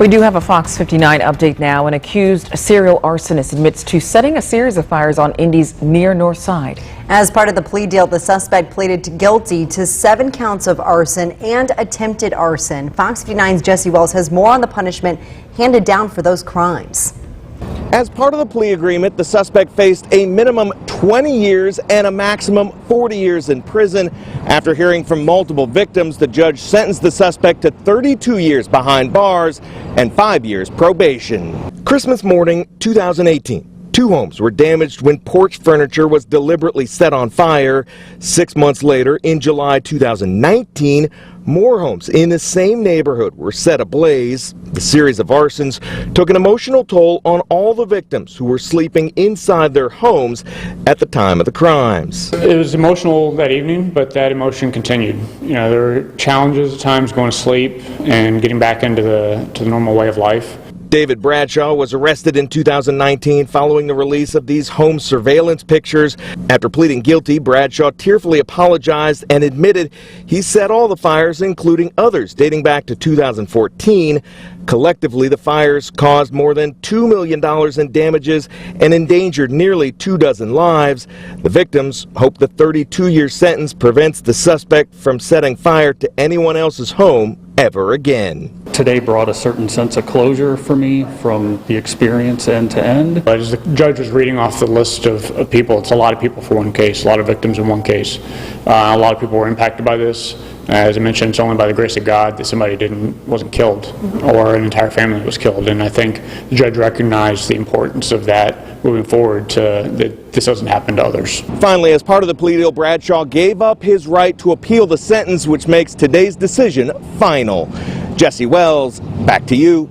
We do have a Fox 59 update now. An accused serial arsonist admits to setting a series of fires on Indy's near North Side. As part of the plea deal, the suspect pleaded guilty to 7 counts of arson and attempted arson. Fox 59's Jesse Wells has more on the punishment handed down for those crimes. As part of the plea agreement, the suspect faced a minimum 20 years and a maximum 40 years in prison. After hearing from multiple victims, the judge sentenced the suspect to 32 years behind bars and 5 years probation. Christmas morning, 2018. 2 homes were damaged when porch furniture was deliberately set on fire. 6 months later, in July 2019, more homes in the same neighborhood were set ablaze. The series of arsons took an emotional toll on all the victims who were sleeping inside their homes at the time of the crimes. It was emotional that evening, but that emotion continued. You know, there were challenges at times going to sleep and getting back into the normal way of life. David Bradshaw was arrested in 2019 following the release of these home surveillance pictures. After pleading guilty, Bradshaw tearfully apologized and admitted he set all the fires, including others dating back to 2014. Collectively, the fires caused more than $2 million in damages and endangered nearly 24 lives. The victims hope the 32-year sentence prevents the suspect from setting fire to anyone else's home ever again. Today brought a certain sense of closure for me from the experience end to end. As the judge was reading off the list of people, it's a lot of people for one case, a lot of victims in one case. A lot of people were impacted by this. As I mentioned, it's only by the grace of God that somebody wasn't killed or an entire family was killed. And I think the judge recognized the importance of that moving forward that this doesn't happen to others. Finally, as part of the plea deal, Bradshaw gave up his right to appeal the sentence, which makes today's decision final. Jesse Wells, back to you.